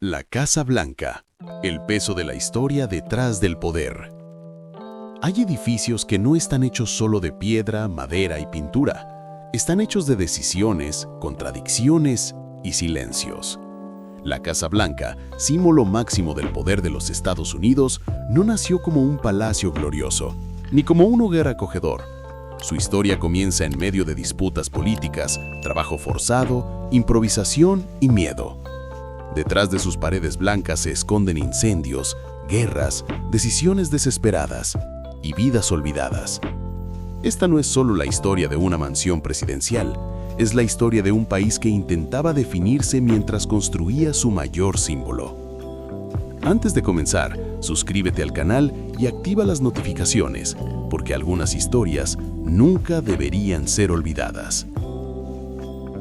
La Casa Blanca, el peso de la historia detrás del poder. Hay edificios que no están hechos solo de piedra, madera y pintura. Están hechos de decisiones, contradicciones y silencios. La Casa Blanca, símbolo máximo del poder de los Estados Unidos, no nació como un palacio glorioso, ni como un hogar acogedor. Su historia comienza en medio de disputas políticas, trabajo forzado, improvisación y miedo. Detrás de sus paredes blancas se esconden incendios, guerras, decisiones desesperadas y vidas olvidadas. Esta no es solo la historia de una mansión presidencial, es la historia de un país que intentaba definirse mientras construía su mayor símbolo. Antes de comenzar, suscríbete al canal y activa las notificaciones, porque algunas historias nunca deberían ser olvidadas.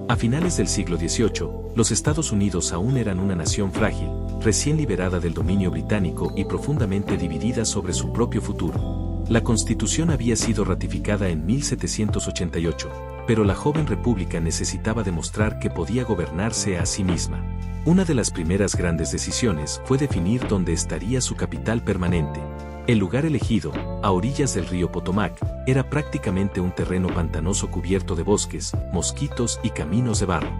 A finales del siglo XVIII, los Estados Unidos aún eran una nación frágil, recién liberada del dominio británico y profundamente dividida sobre su propio futuro. La Constitución había sido ratificada en 1788, pero la joven república necesitaba demostrar que podía gobernarse a sí misma. Una de las primeras grandes decisiones fue definir dónde estaría su capital permanente. El lugar elegido, a orillas del río Potomac, era prácticamente un terreno pantanoso cubierto de bosques, mosquitos y caminos de barro.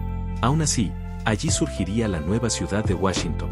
Aún así, allí surgiría la nueva ciudad de Washington.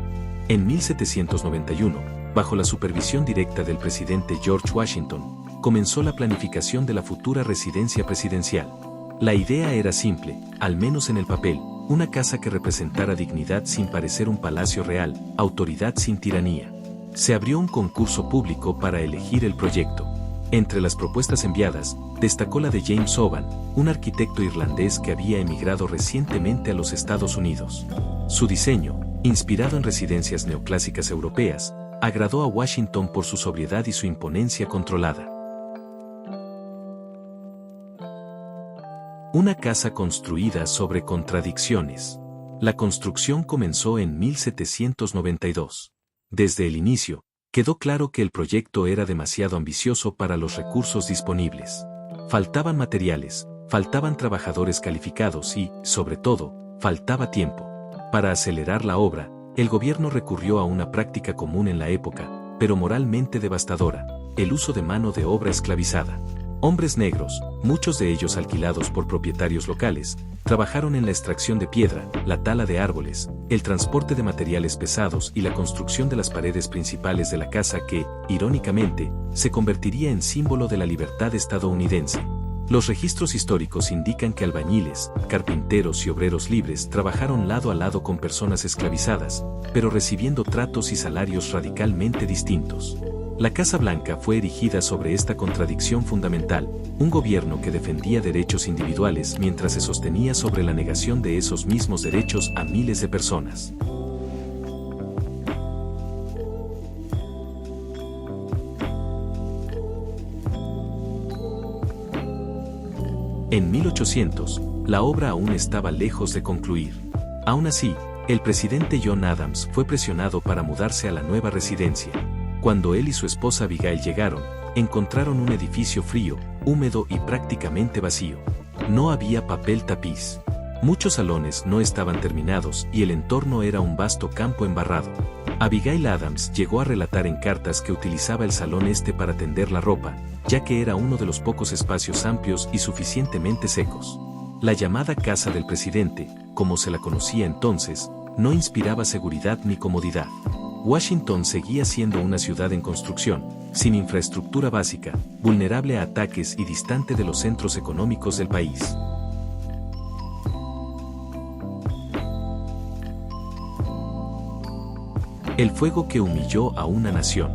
En 1791, bajo la supervisión directa del presidente George Washington, comenzó la planificación de la futura residencia presidencial. La idea era simple, al menos en el papel, una casa que representara dignidad sin parecer un palacio real, autoridad sin tiranía. Se abrió un concurso público para elegir el proyecto. Entre las propuestas enviadas, destacó la de James Oban, un arquitecto irlandés que había emigrado recientemente a los Estados Unidos. Su diseño, inspirado en residencias neoclásicas europeas, agradó a Washington por su sobriedad y su imponencia controlada. Una casa construida sobre contradicciones. La construcción comenzó en 1792. Desde el inicio, quedó claro que el proyecto era demasiado ambicioso para los recursos disponibles. Faltaban materiales, faltaban trabajadores calificados y, sobre todo, faltaba tiempo. Para acelerar la obra, el gobierno recurrió a una práctica común en la época, pero moralmente devastadora: el uso de mano de obra esclavizada. Hombres negros, muchos de ellos alquilados por propietarios locales, trabajaron en la extracción de piedra, la tala de árboles, el transporte de materiales pesados y la construcción de las paredes principales de la casa que, irónicamente, se convertiría en símbolo de la libertad estadounidense. Los registros históricos indican que albañiles, carpinteros y obreros libres trabajaron lado a lado con personas esclavizadas, pero recibiendo tratos y salarios radicalmente distintos. La Casa Blanca fue erigida sobre esta contradicción fundamental, un gobierno que defendía derechos individuales mientras se sostenía sobre la negación de esos mismos derechos a miles de personas. En 1800, la obra aún estaba lejos de concluir. Aún así, el presidente John Adams fue presionado para mudarse a la nueva residencia. Cuando él y su esposa Abigail llegaron, encontraron un edificio frío, húmedo y prácticamente vacío. No había papel tapiz. Muchos salones no estaban terminados y el entorno era un vasto campo embarrado. Abigail Adams llegó a relatar en cartas que utilizaba el salón este para tender la ropa, ya que era uno de los pocos espacios amplios y suficientemente secos. La llamada Casa del Presidente, como se la conocía entonces, no inspiraba seguridad ni comodidad. Washington seguía siendo una ciudad en construcción, sin infraestructura básica, vulnerable a ataques y distante de los centros económicos del país. El fuego que humilló a una nación.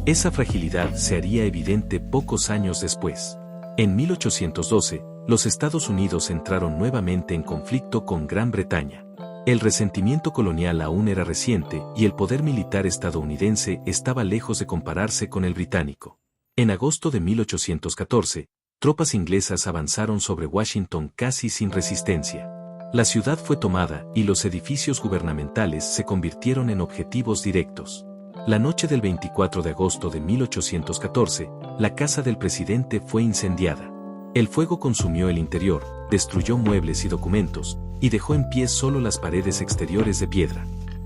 Esa fragilidad se haría evidente pocos años después. En 1812, los Estados Unidos entraron nuevamente en conflicto con Gran Bretaña. El resentimiento colonial aún era reciente y el poder militar estadounidense estaba lejos de compararse con el británico. En agosto de 1814, tropas inglesas avanzaron sobre Washington casi sin resistencia. La ciudad fue tomada y los edificios gubernamentales se convirtieron en objetivos directos. La noche del 24 de agosto de 1814, la casa del presidente fue incendiada. El fuego consumió el interior, destruyó muebles y documentos, y dejó en pie solo las paredes exteriores de piedra.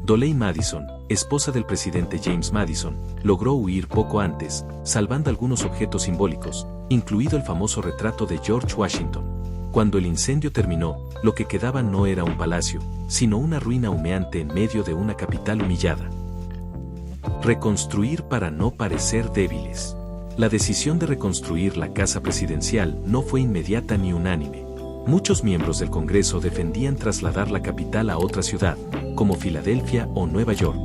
Dolley Madison, esposa del presidente James Madison, logró huir poco antes, salvando algunos objetos simbólicos, incluido el famoso retrato de George Washington. Cuando el incendio terminó, lo que quedaba no era un palacio, sino una ruina humeante en medio de una capital humillada. Reconstruir para no parecer débiles. La decisión de reconstruir la casa presidencial no fue inmediata ni unánime. Muchos miembros del Congreso defendían trasladar la capital a otra ciudad, como Filadelfia o Nueva York.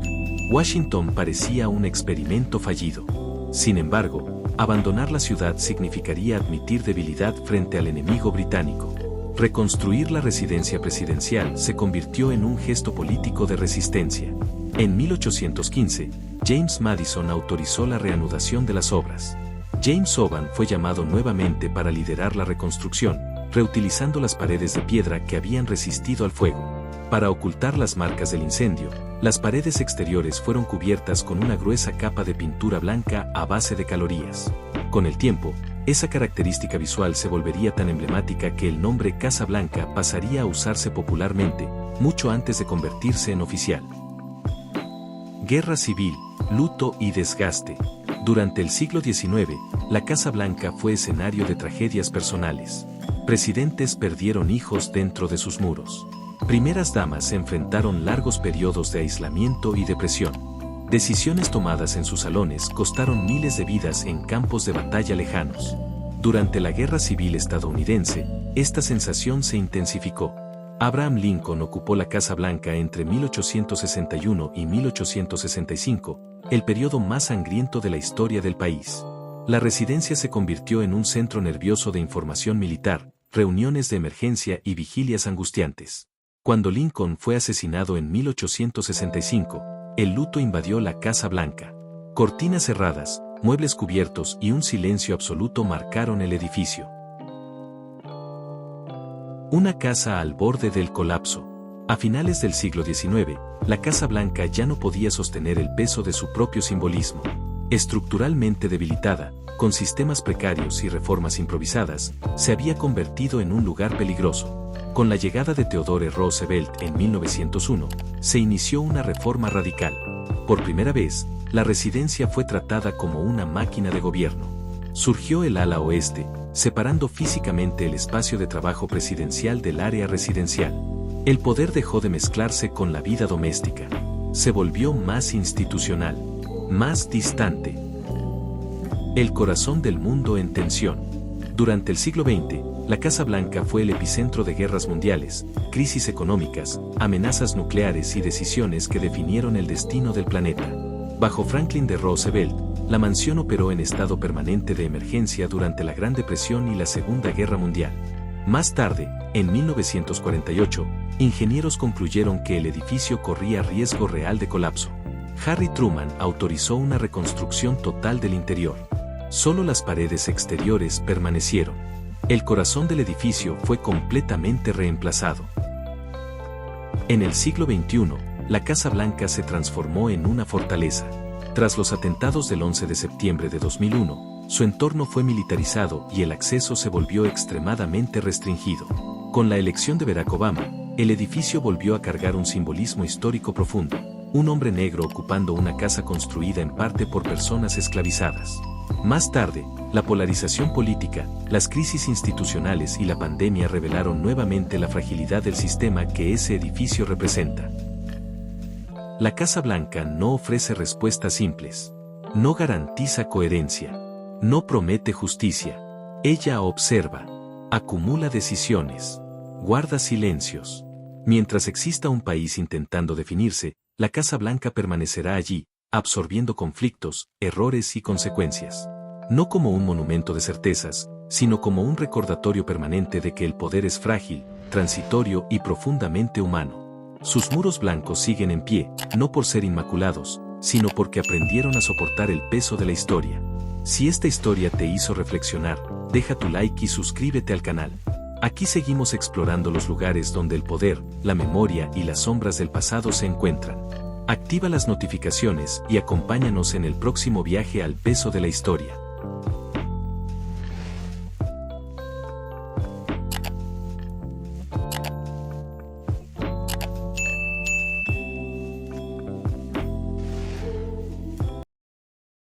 Washington parecía un experimento fallido. Sin embargo, abandonar la ciudad significaría admitir debilidad frente al enemigo británico. Reconstruir la residencia presidencial se convirtió en un gesto político de resistencia. En 1815, James Madison autorizó la reanudación de las obras. James Oban fue llamado nuevamente para liderar la reconstrucción, reutilizando las paredes de piedra que habían resistido al fuego. Para ocultar las marcas del incendio, las paredes exteriores fueron cubiertas con una gruesa capa de pintura blanca a base de calorías. Con el tiempo, esa característica visual se volvería tan emblemática que el nombre Casa Blanca pasaría a usarse popularmente, mucho antes de convertirse en oficial. Guerra civil, luto y desgaste. Durante el siglo XIX, la Casa Blanca fue escenario de tragedias personales. Presidentes perdieron hijos dentro de sus muros. Primeras damas enfrentaron largos periodos de aislamiento y depresión. Decisiones tomadas en sus salones costaron miles de vidas en campos de batalla lejanos. Durante la Guerra Civil estadounidense, esta sensación se intensificó. Abraham Lincoln ocupó la Casa Blanca entre 1861 y 1865, el periodo más sangriento de la historia del país. La residencia se convirtió en un centro nervioso de información militar, reuniones de emergencia y vigilias angustiantes. Cuando Lincoln fue asesinado en 1865, el luto invadió la Casa Blanca. Cortinas cerradas, muebles cubiertos y un silencio absoluto marcaron el edificio. Una casa al borde del colapso. A finales del siglo XIX, la Casa Blanca ya no podía sostener el peso de su propio simbolismo. Estructuralmente debilitada, con sistemas precarios y reformas improvisadas, se había convertido en un lugar peligroso. Con la llegada de Theodore Roosevelt en 1901, se inició una reforma radical. Por primera vez, la residencia fue tratada como una máquina de gobierno. Surgió el ala oeste, separando físicamente el espacio de trabajo presidencial del área residencial. El poder dejó de mezclarse con la vida doméstica. Se volvió más institucional, más distante. El corazón del mundo en tensión. Durante el siglo XX, la Casa Blanca fue el epicentro de guerras mundiales, crisis económicas, amenazas nucleares y decisiones que definieron el destino del planeta. Bajo Franklin D. Roosevelt, la mansión operó en estado permanente de emergencia durante la Gran Depresión y la Segunda Guerra Mundial. Más tarde, en 1948, ingenieros concluyeron que el edificio corría riesgo real de colapso. Harry Truman autorizó una reconstrucción total del interior. Solo las paredes exteriores permanecieron. El corazón del edificio fue completamente reemplazado. En el siglo XXI, la Casa Blanca se transformó en una fortaleza. Tras los atentados del 11 de septiembre de 2001, su entorno fue militarizado y el acceso se volvió extremadamente restringido. Con la elección de Barack Obama, el edificio volvió a cargar un simbolismo histórico profundo, un hombre negro ocupando una casa construida en parte por personas esclavizadas. Más tarde, la polarización política, las crisis institucionales y la pandemia revelaron nuevamente la fragilidad del sistema que ese edificio representa. La Casa Blanca no ofrece respuestas simples. No garantiza coherencia. No promete justicia. Ella observa. Acumula decisiones. Guarda silencios. Mientras exista un país intentando definirse, la Casa Blanca permanecerá allí, absorbiendo conflictos, errores y consecuencias. No como un monumento de certezas, sino como un recordatorio permanente de que el poder es frágil, transitorio y profundamente humano. Sus muros blancos siguen en pie, no por ser inmaculados, sino porque aprendieron a soportar el peso de la historia. Si esta historia te hizo reflexionar, deja tu like y suscríbete al canal. Aquí seguimos explorando los lugares donde el poder, la memoria y las sombras del pasado se encuentran. Activa las notificaciones y acompáñanos en el próximo viaje al peso de la historia.